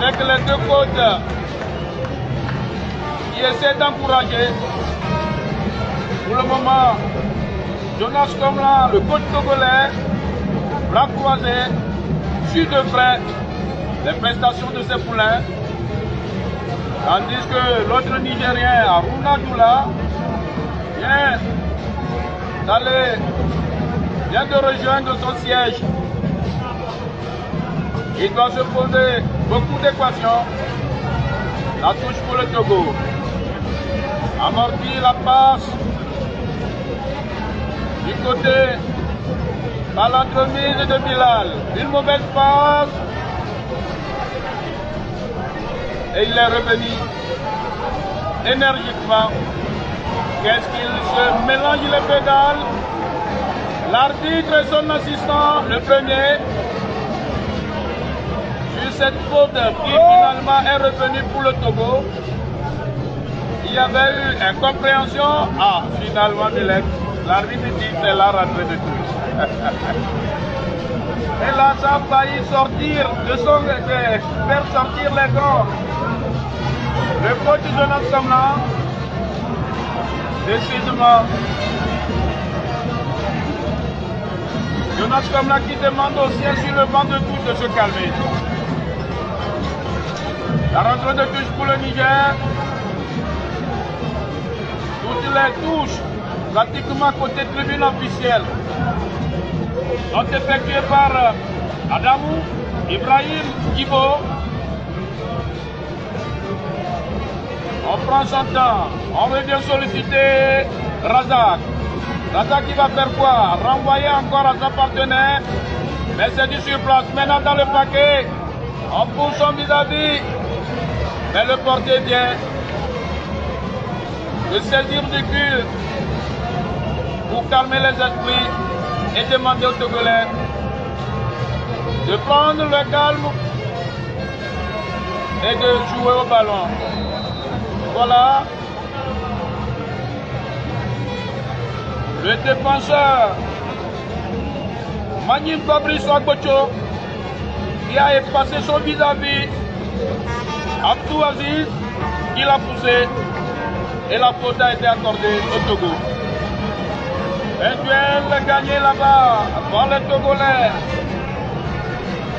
avec les deux côtes qui essaient d'encourager. Pour le moment, Jonas Komla, le coach togolais, bras croisés, suit de près les prestations de ses poulains. Tandis que l'autre Nigérien, Aruna Doula, vient de rejoindre son siège. Il doit se poser beaucoup d'équations. La touche pour le Togo. Amorti la passe du côté par l'entremise de Bilal. Une mauvaise passe. Et il est revenu énergiquement. Qu'est-ce qu'il se mélange les pédales? L'arbitre et son assistant, le premier, sur cette faute qui finalement est revenue pour le Togo. Il y avait eu incompréhension. Ah, finalement, l'arbitre dit c'est la rentrée de tous. Et là, ça a failli sortir faire sortir les gants. Le coach Jonas Komla, décidément, Jonas Komla qui demande au ciel sur le banc de touche de se calmer. La rentrée de touche pour le Niger. Toutes les touches, pratiquement côté tribune officielle, sont effectuées par Adamou, Ibrahim, Kibo. On prend son temps, on revient solliciter Razak. Razak qui va faire quoi? Renvoyer encore à son partenaire, mais c'est du surplace. Maintenant dans le paquet, on pousse son vis-à-vis, mais le portier vient de saisir du cul pour calmer les esprits et demander aux Togolais de prendre le calme et de jouer au ballon. Voilà. Le défenseur Magnim Fabrice Agbocho qui a effacé son vis-à-vis Abdou Aziz, qui l'a poussé et la faute a été accordée au Togo. Un duel gagné là-bas par les Togolais.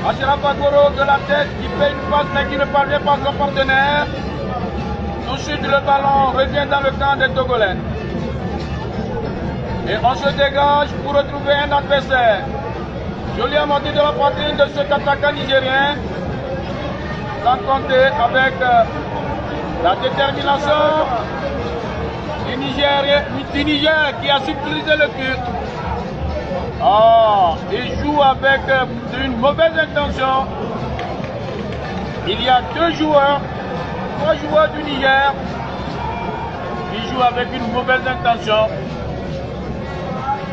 Ashraf Agoro de la tête qui fait une passe mais qui ne parvient pas à son partenaire. Tout de suite le ballon revient dans le camp des Togolais. Et on se dégage pour retrouver un adversaire. Joli amorti de la poitrine de cet attaquant nigérien. Sans compter avec la détermination du Niger qui a subtilisé le cul. Oh, il joue avec une mauvaise intention. Il y a trois joueurs du Niger qui jouent avec une mauvaise intention.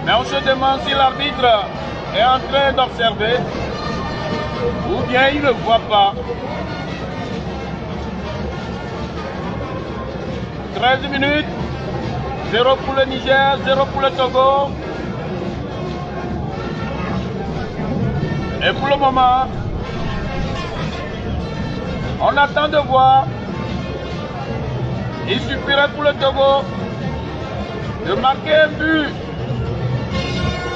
Mais on se demande si l'arbitre est en train d'observer ou bien il ne le voit pas. 13 minutes, 0 pour le Niger, 0 pour le Togo. Et pour le moment, on attend de voir. Il suffirait pour le Togo de marquer un but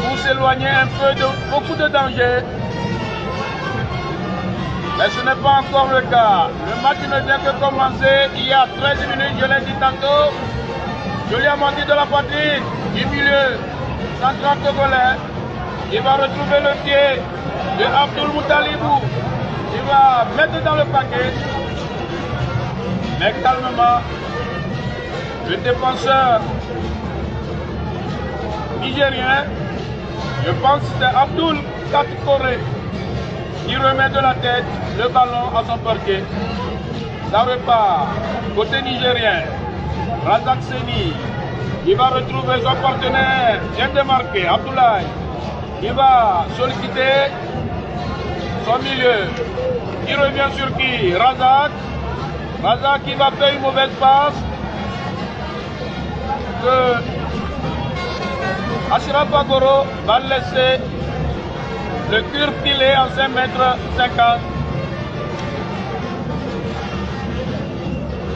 pour s'éloigner un peu de beaucoup de dangers. Mais ce n'est pas encore le cas. Le match ne vient que commencer. Il y a 13 minutes, je l'ai dit tantôt. Joli amorti de la poitrine du milieu central togolais. Il va retrouver le pied de Abdoul Moutalibou. Il va mettre dans le paquet. Mais calmement, le défenseur nigérien, je pense que c'est Abdoul Katkore, qui remet de la tête le ballon à son portier. Ça repart côté nigérien. Razak Seni, il va retrouver son partenaire, bien démarqué, Abdoulaye. Il va solliciter son milieu. Il revient sur qui? Razak. Razak qui va faire une mauvaise passe. Que Ashraf Agoro va laisser le cure filer en 5 mètres 50.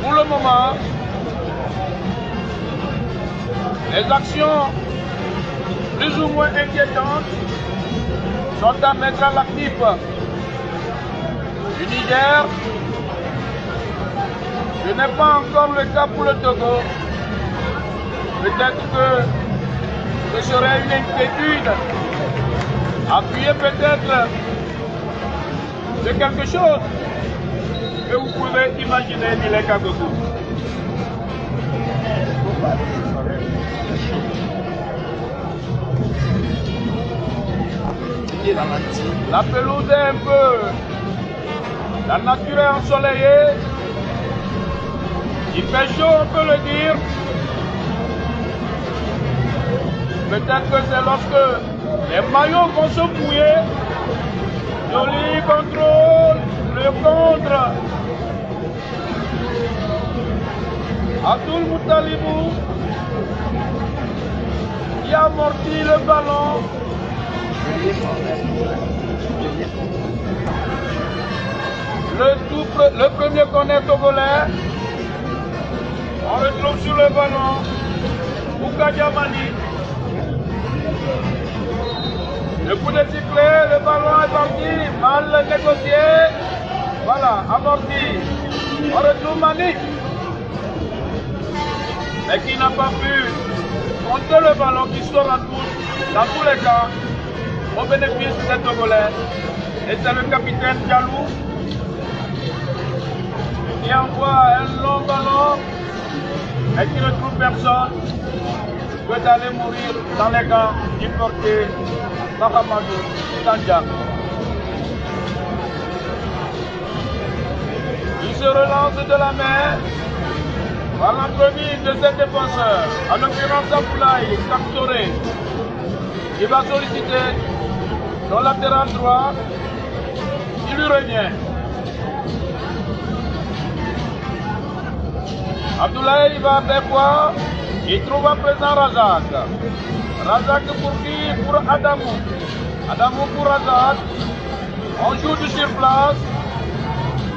Pour le moment, les actions plus ou moins inquiétantes sont à mettre à l'actif du Niger. Ce n'est pas encore le cas pour le Togo. Peut-être que ce serait une inquiétude appuyée peut-être de quelque chose que vous pouvez imaginer, dit les Kagoku. La pelouse est un peu... La nature est ensoleillée. Il fait chaud, on peut le dire. Peut-être que c'est lorsque les maillots vont se mouiller. Joli contrôle, le contre. Abdoul Moutalibou qui a amorti le ballon. Le premier corner togolais. On retrouve sur le ballon Boukadjamani. Le coup de sifflet, le ballon est parti, mal négocié. Voilà, amorti. On retrouve Mani, mais qui n'a pas pu compter le ballon qui sort en touche, dans tous les cas, au bénéfice des Togolais. Et c'est le capitaine Diallo qui envoie un long ballon et qui ne trouve personne que d'aller mourir dans les gants du portier Mahamadou Tandja. Il se relance de la main par l'entremise de ses défenseurs, en l'occurrence Aboulaye Kaptoré, qui va solliciter son latéral droit, qui lui revient. Abdoulaye va faire quoi? Il trouve à présent Razak. Razak pour qui? Pour Adamou. Adamou pour Razak. On joue du sur place,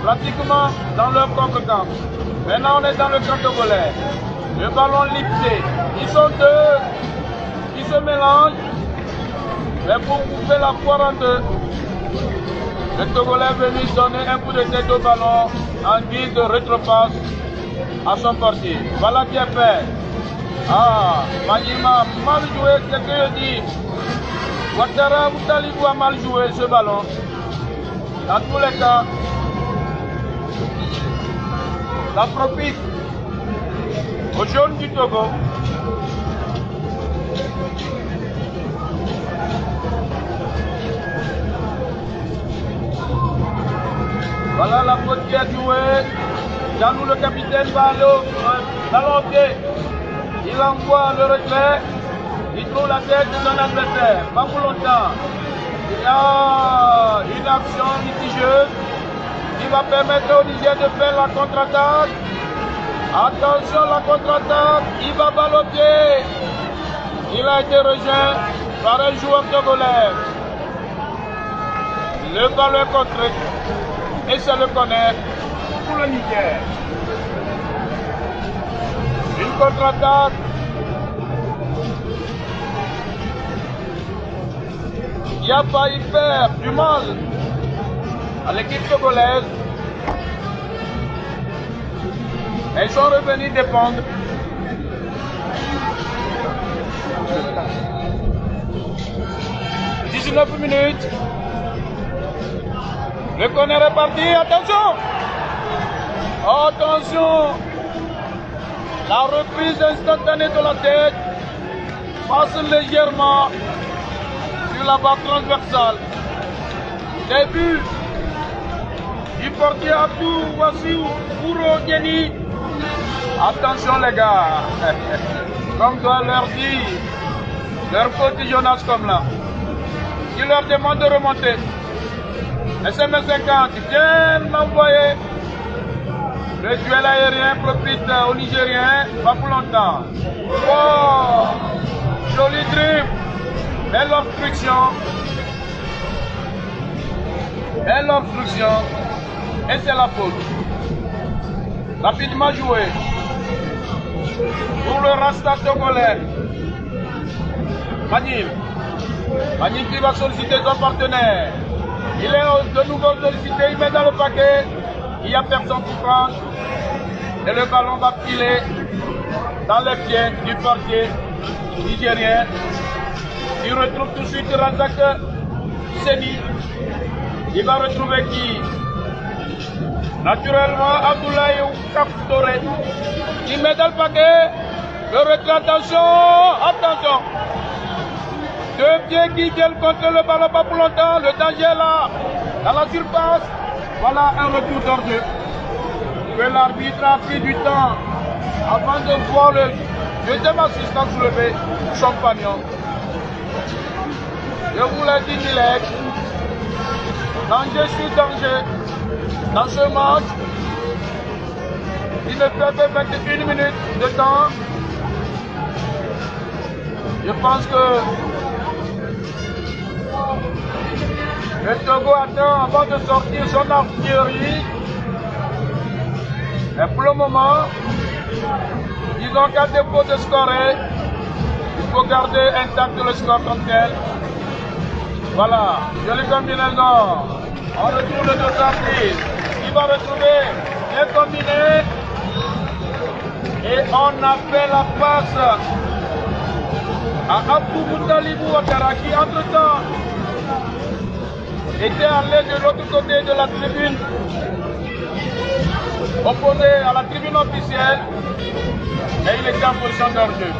pratiquement dans leur propre camp. Maintenant on est dans le camp togolais. Le ballon lipsé. Ils sont deux qui se mélangent. Mais pour couper la poire en deux, le Togolais est venu donner un coup de tête au ballon en guise de retrepasse à son portier. Voilà qui est fait. Ah, Magima a mal joué, c'est ce que je dis. Ouattara Moutalibou a mal joué ce ballon. Dans tous les cas, ça profite aux jeunes du Togo. Voilà la faute qui est jouée. Janou, le capitaine, va aller dans l'enquête. Il envoie le retrait. Il trouve la tête de son adversaire. Pas pour longtemps. Il y a une action litigieuse qui va permettre au Niger de faire la contre-attaque. Attention, la contre-attaque. Il va balle au pied. Il a été rejoint par un joueur togolais. Le ballon est contré. Et c'est le corner pour le Niger. Une contre-attaque. Il a failli faire du mal à l'équipe togolaise. Ils sont revenus défendre. « 19 minutes. Le corner est parti, attention! Attention! La reprise instantanée de la tête passe légèrement sur la barre transversale. Début du portier Abdou Wassiou Bouro Dieni. Attention les gars, comme doit leur dire leur petit Jonas comme là, qui leur demande de remonter. SM50 bien envoyé. Le duel aérien profite aux Nigériens, pas pour longtemps. Oh, joli dribble, belle obstruction. Belle obstruction. Et c'est la faute. Rapidement joué. Pour le Rasta togolais. Manil. Manil qui va solliciter son partenaire. Il est de nouveau sollicité, il met dans le paquet. Il n'y a personne qui prend. Et le ballon va filer dans les pieds du portier nigérien. Il retrouve tout de suite Razak Seni. Il va retrouver qui? Naturellement, Abdoulaye Kaptore. Il met dans le paquet. Le retrait, attention. Deux pieds qui viennent contre le ballon, pas pour longtemps. Le danger est là, dans la surface. Voilà un retour d'orgueil. Que l'arbitre a pris du temps avant de voir le deuxième assistant soulever son panion. Je vous l'ai dit direct. Danger sur danger. Dans ce match, il ne fait que 21 minutes de temps. Je pense que le Togo attend avant de sortir son artillerie. Et pour le moment, ils ont qu'à défaut de scorer. Il faut garder intact le score comme tel. Voilà, jolie combinaison. On retrouve le deux. Il va retrouver les combinés. Et on a fait la passe à Abdou Moutalibou Ouattara qui entre-temps était allé de l'autre côté de la tribune, opposé à la tribune officielle, et il était en position d'orgueil.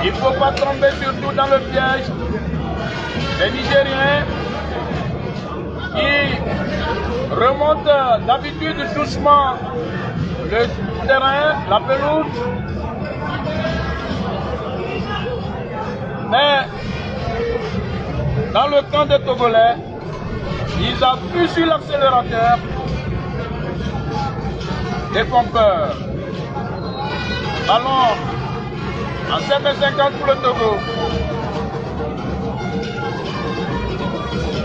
Il ne faut pas tomber surtout dans le piège des Nigériens qui remontent d'habitude doucement le terrain, la pelouse. Mais dans le camp des Togolais, ils appuient sur l'accélérateur des pompeurs. Ballon en 5,50 pour le Togo.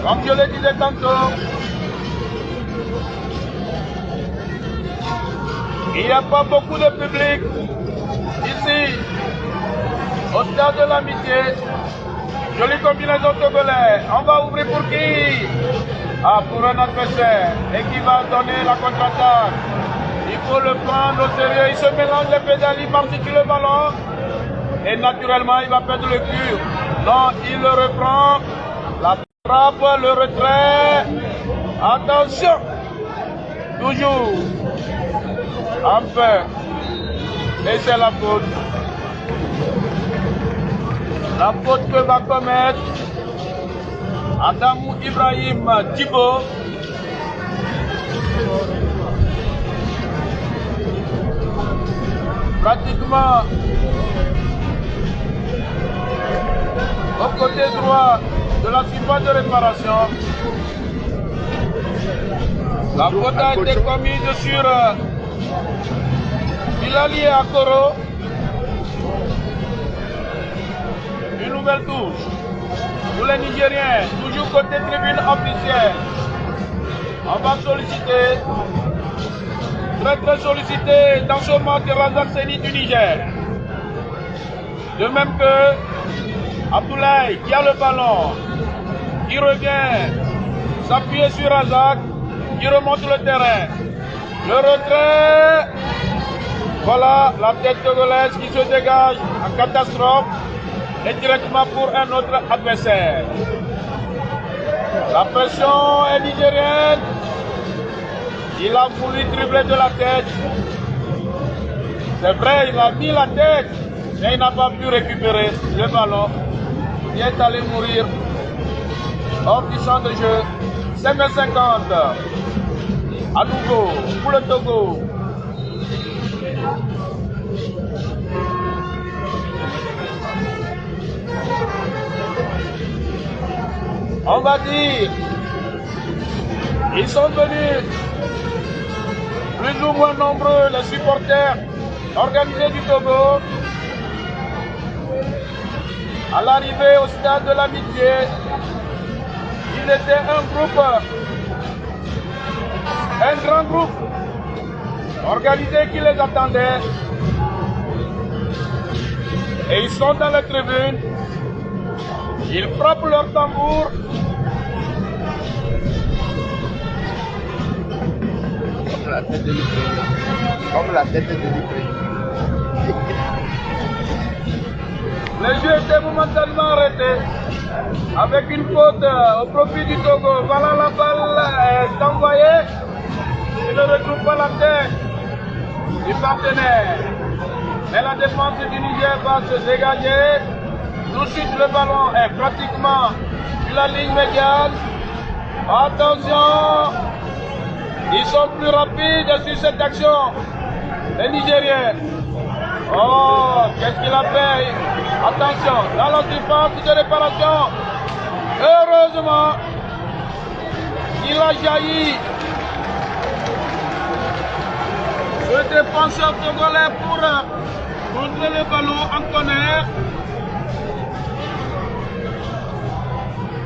Comme je le disais tantôt, il n'y a pas beaucoup de public ici, au stade de l'Amitié. Jolie combinaison togolais. On va ouvrir pour qui? Pour un adversaire. Et qui va donner la contre-attaque. Il faut le prendre au sérieux. Il se mélange les pédales, il marche sur le ballon. Et naturellement, il va perdre le cul. Non, il le reprend. La frappe, le retrait. Attention. Toujours. Un peu. Et c'est la faute. La faute que va commettre Adamou Ibrahim Djibo. Pratiquement au côté droit de la surface de réparation. La faute a été commise sur Bilali Akoro. Une nouvelle touche pour les Nigériens, toujours côté tribune officielle. On va solliciter, très sollicité dans ce match de Razak Seni du Niger. De même que Abdoulaye qui a le ballon, qui revient s'appuyer sur Razak, qui remonte le terrain. Le retrait, voilà la tête togolaise qui se dégage en catastrophe. Et directement pour un autre adversaire. La pression est nigérienne. Il a voulu dribbler de la tête. C'est vrai, il a mis la tête, mais il n'a pas pu récupérer le ballon. Il est allé mourir hors du champ de jeu. 5,50 à nouveau pour le Togo. On va dire, ils sont venus plus ou moins nombreux, les supporters organisés du Togo, à l'arrivée au stade de l'Amitié. il était un groupe, un grand groupe organisé qui les attendait. Et ils sont dans les tribunes. Ils frappent leur tambour. Comme la tête de l'Ukraine. Comme la tête de l'Ukraine. Le jeu était momentanément arrêté avec une faute au profit du Togo. Voilà, la balle est envoyée. Il ne retrouve pas la tête du partenaire. Mais la défense du Niger va se dégager. Tout de suite, le ballon est pratiquement sur la ligne médiane. Attention, ils sont plus rapides sur cette action. Les Nigériens. Oh, qu'est-ce qu'il a fait? Attention, dans la surface de réparation. Heureusement, il a jailli. Le défenseur togolais pour contrôler le ballon en corner.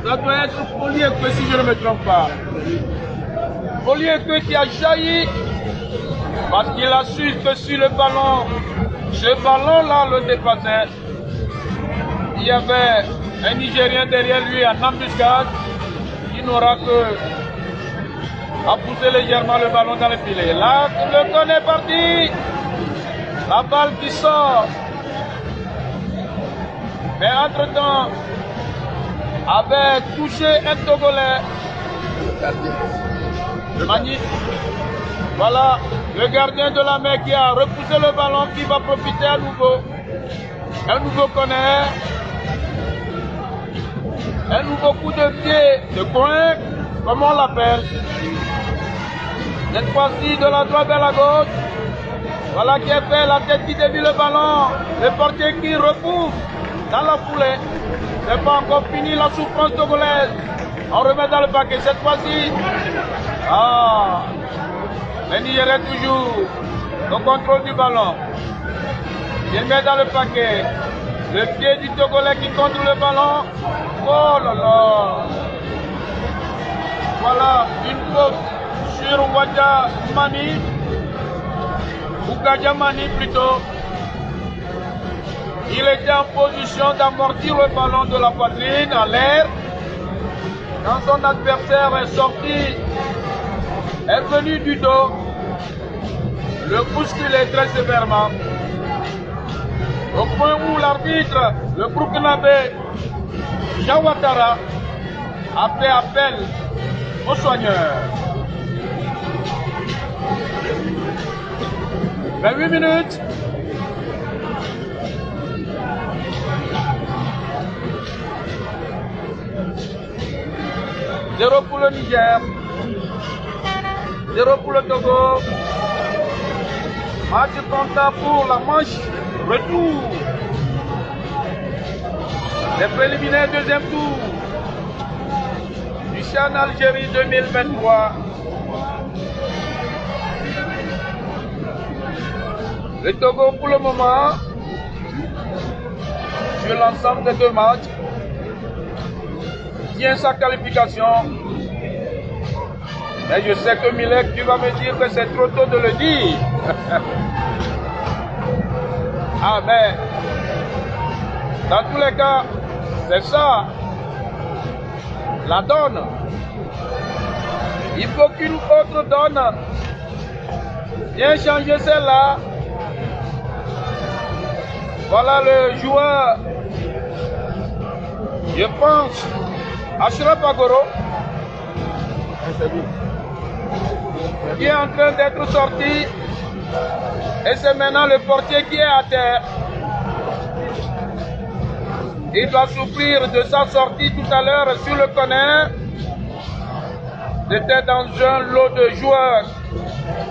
Ça doit être Poliekwe si je ne me trompe pas. Poliekwe qui a jailli parce qu'il a su que sur le ballon, ce ballon-là le dépassait. Il y avait un Nigérien derrière lui en embuscade qui n'aura que à pousser légèrement le ballon dans le filet. Là, le con est parti. La balle qui sort. Mais entre-temps, avait touché un Togolais. Voilà, le gardien de la main qui a repoussé le ballon, qui va profiter à nouveau. Un nouveau corner. Un nouveau coup de pied de coin, comme on l'appelle. Cette fois-ci de la droite vers la gauche. Voilà qui est fait, la tête qui dévie le ballon. Le portier qui repousse dans la foulée. C'est pas encore fini la souffrance togolaise. On remet dans le paquet cette fois-ci. Ah, le Nigeria toujours au contrôle du ballon. Il met dans le paquet. Le pied du Togolais qui contrôle le ballon. Oh là là. Voilà une faute sur Ouadja Mani. Ou Gadja Mani plutôt. Il était en position d'amortir le ballon de la poitrine en l'air. Quand son adversaire est sorti, est venu du dos, le bousculé très sévèrement. Au point où l'arbitre, le Burkinabé, Jean Ouattara, a fait appel aux soigneurs. 28 minutes. Zéro pour le Niger, 0 pour le Togo. Match comptant pour la manche retour. Les préliminaires deuxième tour du CHAN Algérie 2023. Le Togo pour le moment, sur l'ensemble des deux matchs, tient sa qualification. Mais je sais que Milek, tu vas me dire que c'est trop tôt de le dire. Ah mais, dans tous les cas, c'est ça, la donne. Il faut qu'une autre donne vienne changer celle-là. Voilà le joueur, je pense, Ashraf Agoro, qui est en train d'être sorti. Et c'est maintenant le portier qui est à terre. Il doit souffrir de sa sortie tout à l'heure sur le corner. C'était dans un lot de joueurs.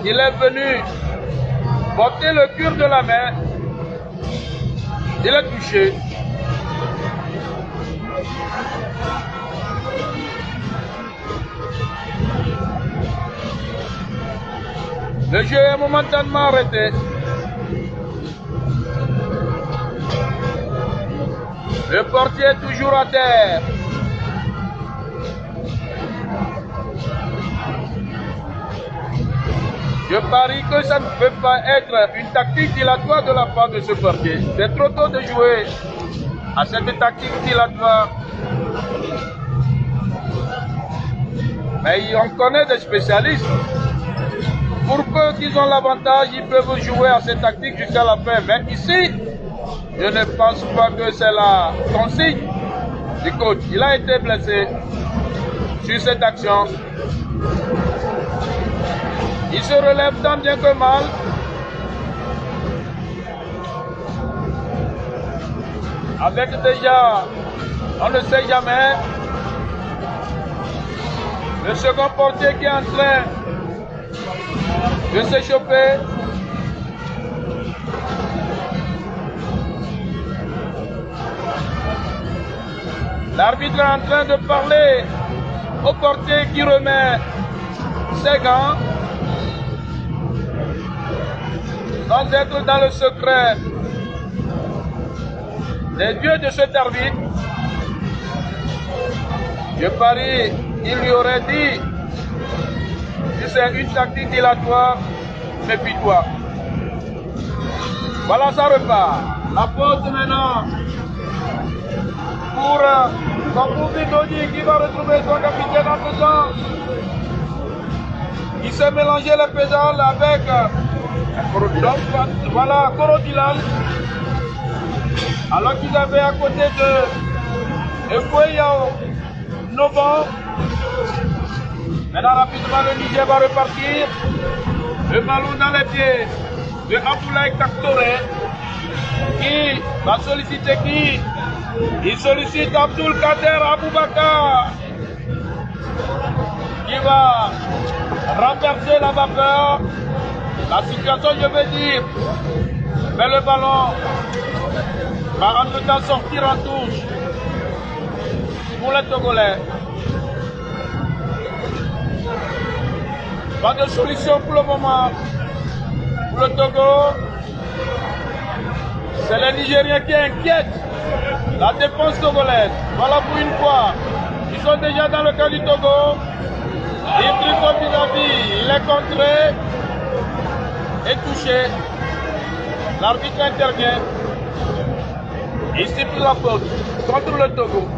Il est venu porter le cure de la main. Il est touché. Le jeu est momentanément arrêté. Le portier est toujours à terre. Je parie que ça ne peut pas être une tactique dilatoire de la part de ce portier. C'est trop tôt de jouer à cette tactique dilatoire. Mais on connaît des spécialistes. Pour peu qu'ils ont l'avantage, ils peuvent jouer à cette tactique jusqu'à la fin. Mais ici, je ne pense pas que c'est la consigne du coach. Il a été blessé sur cette action. Il se relève tant bien que mal. Avec déjà, on ne sait jamais, le second portier qui est en train de s'échauffer. L'arbitre est en train de parler au portier qui remet ses gants. Sans être dans le secret des dieux de cet arbitre, je parie, il lui aurait dit, si c'est une tactique dilatoire, méfie-toi. Voilà, ça repart. La faute maintenant pour Bamboubi Dodi qui va retrouver son capitaine en faisant. Il s'est mélangé les pédales avec voilà Korodilal. Alors qu'ils avaient à côté de Efouéyao Novan. Maintenant rapidement le Niger va repartir. Le ballon dans les pieds de Abdoulaye Kaktore qui va solliciter qui? Il sollicite Abdul Kader Aboubakar qui va renverser la vapeur. La situation, je veux dire, mais le ballon va entre-temps sortir en touche pour les Togolais. Pas de solution pour le moment pour le Togo. C'est les Nigériens qui inquiètent la défense togolaise. Voilà pour une fois. Ils sont déjà dans le camp du Togo. Ils dribblent son vis-à-vis. Il est contré et touché. L'arbitre intervient. Il siffle la faute contre le Togo.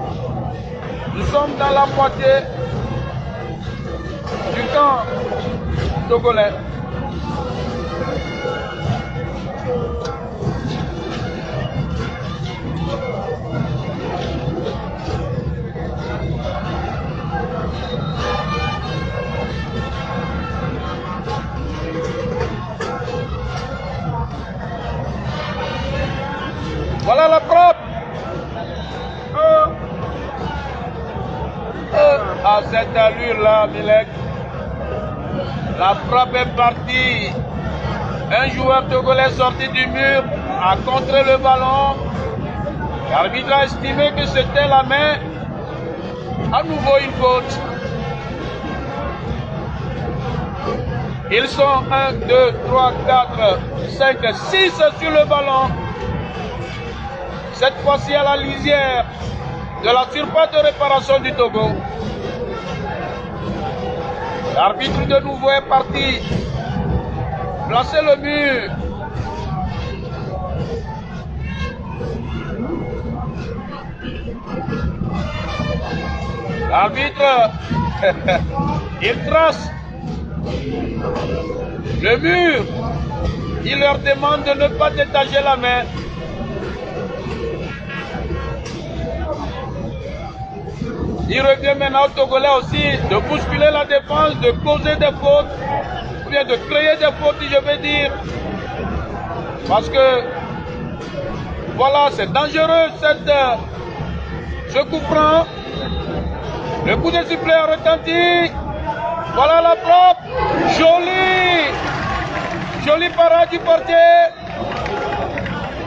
Nous sommes dans la moitié du camp togolais. Voilà la frappe. À cette allure-là, Milek, la frappe est partie. Un joueur togolais sorti du mur a contré le ballon. L'arbitre a estimé que c'était la main. À nouveau une faute. Ils sont 1, 2, 3, 4, 5, 6 sur le ballon. Cette fois-ci à la lisière de la surface de réparation du Togo. L'arbitre de nouveau est parti. Placer le mur. L'arbitre, il trace le mur. Il leur demande de ne pas détacher la main. Il revient maintenant au Togolais aussi de bousculer la défense, de causer des fautes, ou bien de créer des fautes, je veux dire. Parce que, voilà, c'est dangereux ce coup franc. Le coup de sifflet a retenti. Voilà la frappe. Jolie parade du portier.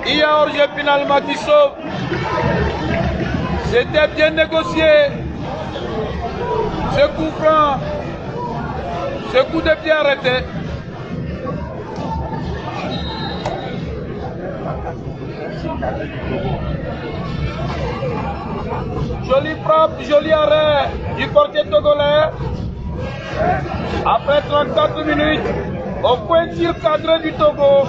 Il y a hors-jeu finalement qui sauve. C'était bien négocié. Ce coup franc, ce coup de pied arrêté. Jolie frappe, joli arrêt du portier togolais. Après 34 minutes, Au point de tir cadré du Togo.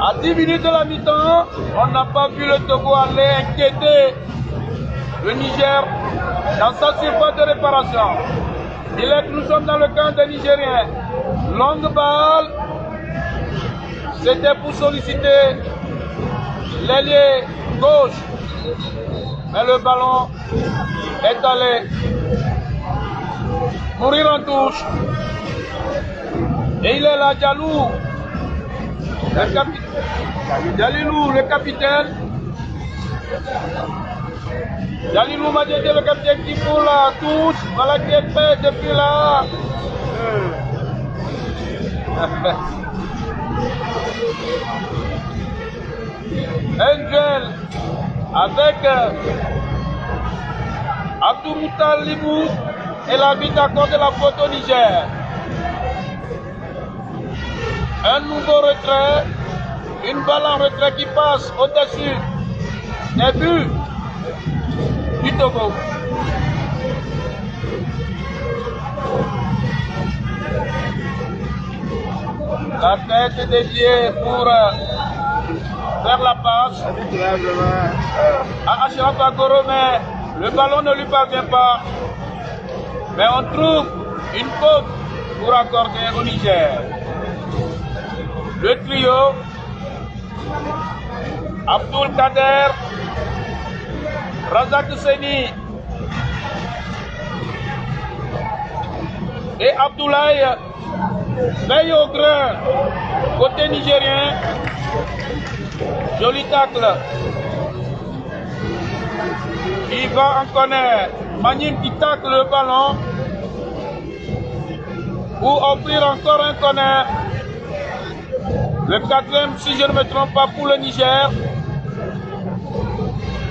À 10 minutes de la mi-temps, on n'a pas vu le Togo aller inquiéter le Niger dans sa surface de réparation. Nous sommes dans le camp des Nigériens. Longue balle. C'était pour solliciter l'ailier gauche. Mais le ballon est allé mourir en touche. Et il est là, Dialou. Jalilou, le capitaine. Jalilou Madjede, le capitaine qui fout la touche. Voilà qui est fait depuis là. Un duel avec Abdou Moutalibou et l'arbitre accorde la faute au Niger. Un nouveau retrait, une balle en retrait qui passe au-dessus des buts du Togo. La tête est déviée pour faire la passe à Achraf Agoro, mais le ballon ne lui parvient pas. Mais on trouve une faute pour accorder au Niger. Le trio, Abdul Kader, Razak Seni et Abdoulaye veille au grain côté nigérien. Joli tacle. Il va en connaître. Magnin qui tacle le ballon pour offrir encore un corner. Le quatrième, si je ne me trompe pas, pour le Niger.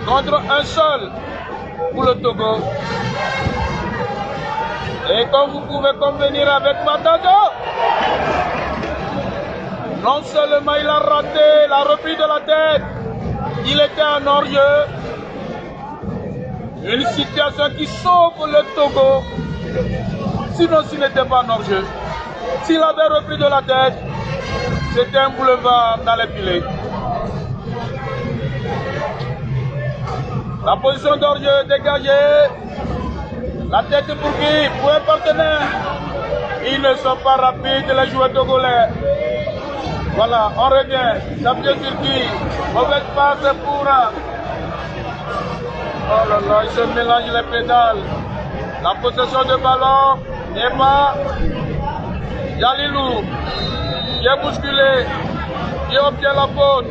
Contre un seul pour le Togo. Et comme vous pouvez convenir avec Matado, non seulement il a raté la reprise de la tête, il était en hors-jeu. Une situation qui sauve le Togo. Sinon, s'il n'était pas en hors-jeu, s'il avait repris de la tête, c'était un boulevard dans les filets. La position d'hors-jeu dégagée. La tête pour qui? Pour un partenaire. Ils ne sont pas rapides, les joueurs togolais. Voilà, on revient. S'appuyer sur qui? Mauvaise passe pour... Oh là là, il se mélange les pédales. La possession de ballon n'est pas... Jalilou, qui est bousculé, qui obtient la faute.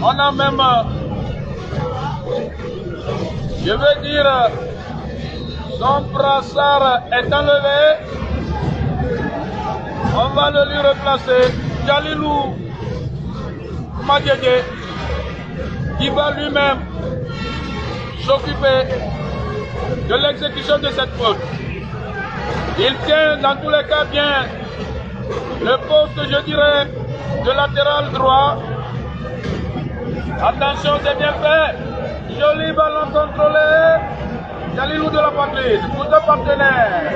On a même... Je veux dire, son brassard est enlevé. On va le lui replacer. Jalilou Madjede, qui va lui-même s'occuper de l'exécution de cette faute. Il tient dans tous les cas bien le poste, je dirais, de latéral droit. Attention, c'est bien fait. Joli ballon contrôlé. Jalilou de la patrie, pour deux partenaires.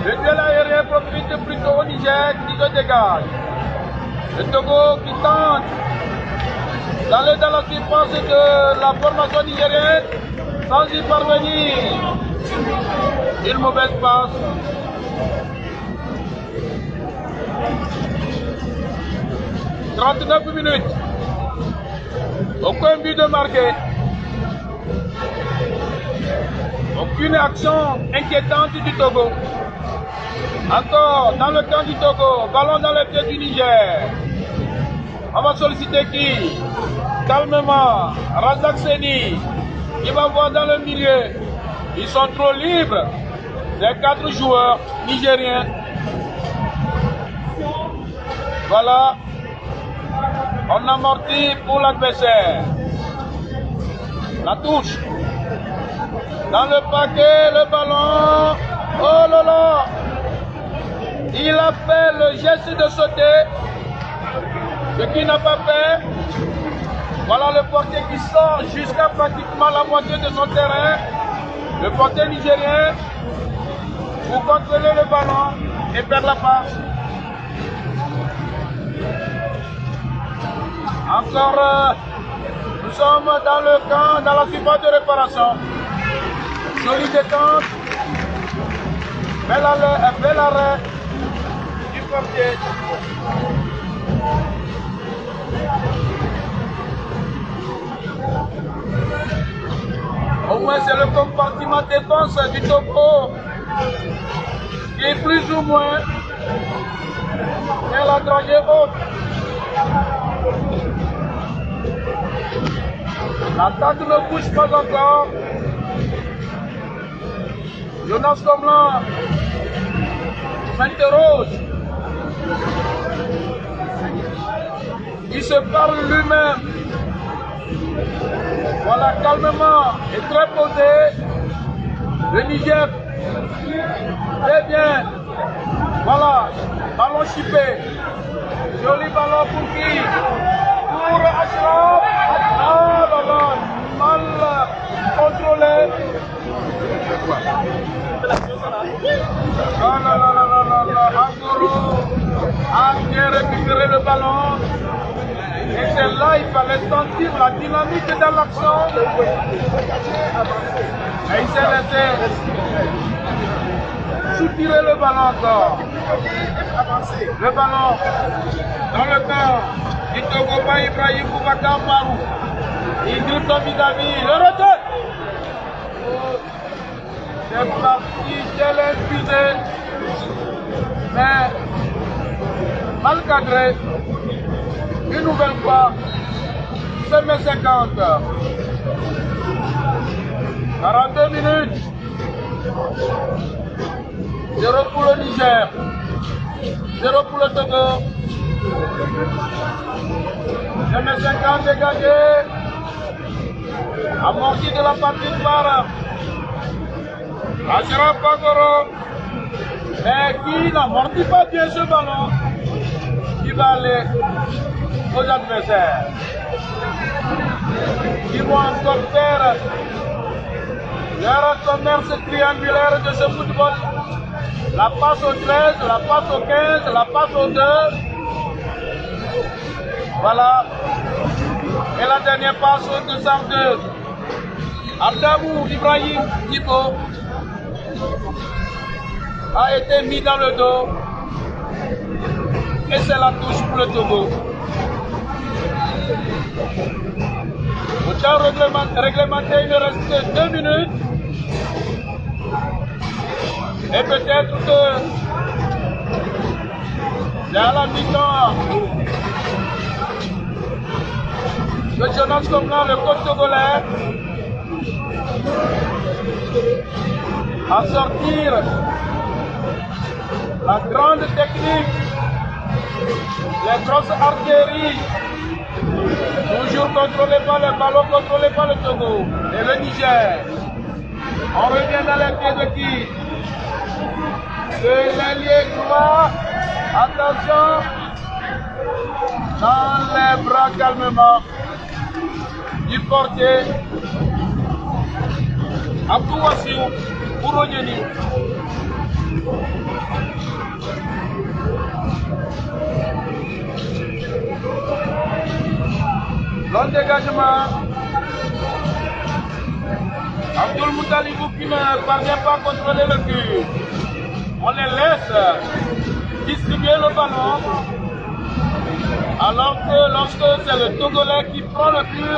Le duel aérien profite plutôt au Niger qui se dégage. Le Togo qui tente d'aller dans la surface de la formation nigérienne sans y parvenir. Une mauvaise passe. « 39 minutes. Aucun but de marqué. Aucune action inquiétante du Togo. Encore dans le camp du Togo, ballon dans les pieds du Niger. On va solliciter qui? Calmement, Razak Seni, qui va voir dans le milieu. Ils sont trop libres. Les 4 joueurs nigériens. Voilà. On amortit pour l'adversaire. La touche. Dans le paquet, le ballon. Oh là là. Il a fait le geste de sauter. Ce qu'il n'a pas fait. Voilà le portier qui sort jusqu'à pratiquement la moitié de son terrain. Le portier nigérien pour contrôler le ballon et perdre la passe. Encore, nous sommes dans le camp, dans la surface de réparation. Jolie détente. Bel arrêt du portier. Au moins c'est le compartiment défense du Togo qui est plus ou moins vers la dragée haute. La tente ne bouge pas encore. Jonas Komlan s'interroge. Il se parle lui-même. Voilà, calmement et très posé. Le Niger. Très bien. Voilà, ballon chippé. Joli ballon pour qui? Pour Ashraf. Ah là là, mal contrôlé. Ah là là là là là, Angoro a bien récupéré le ballon. Et c'est là il fallait sentir la dynamique dans l'action. Et il s'est laissé soutirer le ballon encore. Le ballon dans le camp du Togo par Ibrahim Boubacar Marou. Il dit son vis-à-vis. Le retrait. C'est parti, c'est l'infusé. Mais mal cadré. Une nouvelle fois, c'est mes 50. 42 minutes. 0 pour le Niger. 0 pour le Togo. C'est mes 50 dégagés. Amorti de la partie par Ashraf Angoro. Mais qui n'amortit pas bien ce ballon, qui va aller aux adversaires. Ils vont encore faire leur commerce triangulaire de ce football. La passe au 13, la passe au 15, la passe au 2. Voilà. Et la dernière passe au 202. Abdamou Ibrahim Thibaut a été mis dans le dos. Et c'est la touche pour le Togo. Au temps réglementaire, il reste 2 minutes. Et peut-être que c'est à la mi-temps que Jonas Komlan, le coach togolais, à sortir la grande technique, les grosses artilleries, toujours contrôlées par le ballon, contrôlées par le Togo et le Niger. On revient dans les pieds de qui? De l'ailier droit. Attention. Dans les bras calmement du portier Abdou Wassiou pour Onyeni. Long dégagement. Abdoul Moutalibou qui ne parvient pas à contrôler le cul. On les laisse distribuer le ballon. Alors que lorsque c'est le Togolais qui prend le cul,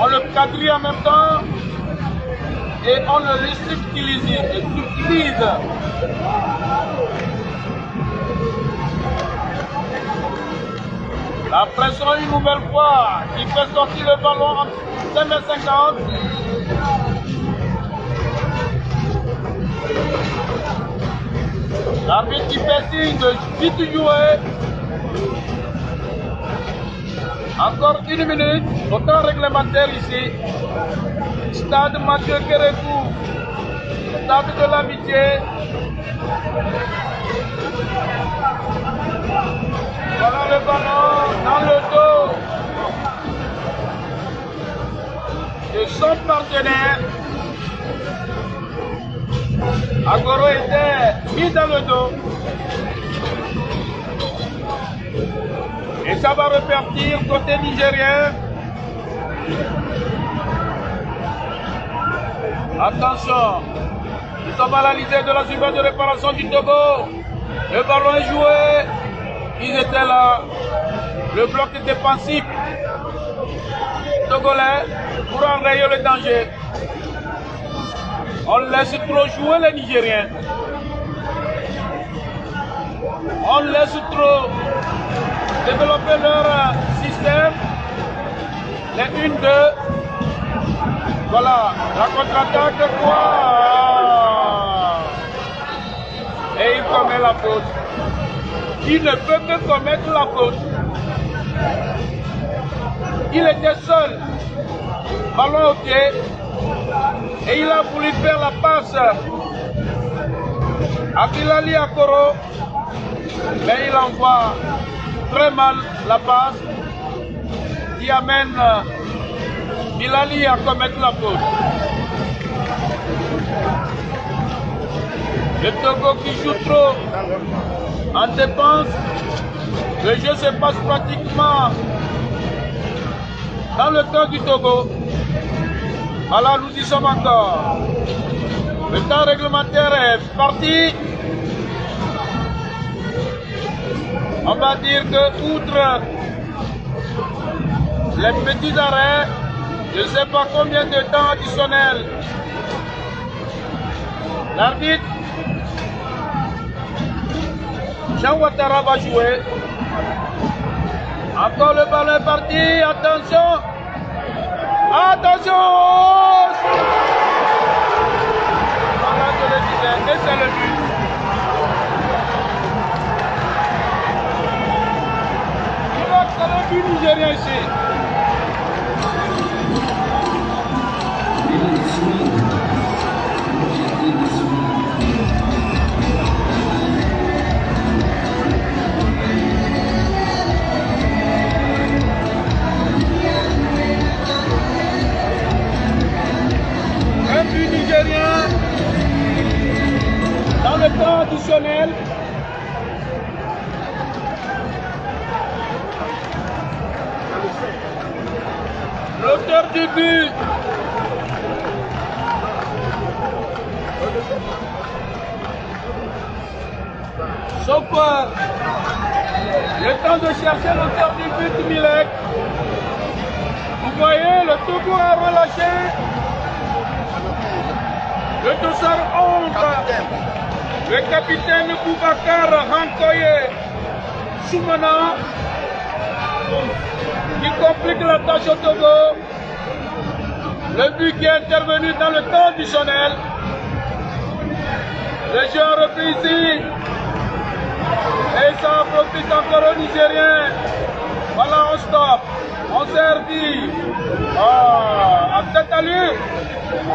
on le quadrille en même temps et on le restructurise. La pression une nouvelle fois qui fait sortir le ballon en 5,50 m. L'arbitre qui fait signe de vite jouer. Encore 1 minute au temps réglementaire ici. Stade Mathieu Kérékou, stade de l'amitié. Voilà le ballon dans le dos son partenaire. Agoro était mis dans le dos. Et ça va repartir côté nigérien. Attention, nous sommes à la lisière de la surface de réparation du Togo. Le ballon est joué. Ils étaient là. Le bloc était passif. Togolais pour enrayer le danger. On laisse trop jouer les Nigériens. On laisse trop développer leur système. Les 1-2. Voilà, la contre-attaque quoi. Et il commet la faute. Il ne peut que commettre la faute. Il était seul, ballon au pied, et il a voulu faire la passe à Bilali Akoro, mais il envoie très mal la passe qui amène Bilali à commettre la faute. Le Togo qui joue trop en défense, le jeu se passe pratiquement dans le camp du Togo. Voilà, nous y sommes encore. Le temps réglementaire est parti. On va dire que, outre les petits arrêts, je ne sais pas combien de temps additionnel, l'arbitre Jean Ouattara va jouer. Encore le ballon est parti, attention. Attention. Voilà, je le disais, et c'est le but. Il va que c'est le but nigérien ici. Un but nigérien dans le temps additionnel. L'auteur du but, sauf le temps de chercher l'auteur du but, Milek. Vous voyez, le Togo a relâché. Le dossard 11, le capitaine Boubacar Hankoye Soumana, qui complique la tâche au Togo. Le but qui est intervenu dans le temps additionnel. Le jeu a repris ici. Et ça profite encore aux Nigériens. Voilà, on stop. On servit. À cette allure,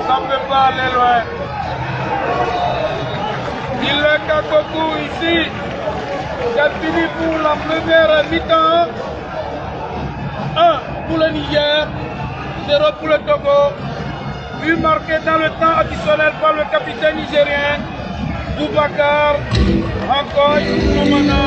ça ne peut pas aller loin. Il est Kakoku ici. C'est fini pour la première mi-temps. 1 pour le Niger, 0 pour le Togo. But marqué dans le temps additionnel par le capitaine nigérien Boubacar Hankoye Soumana.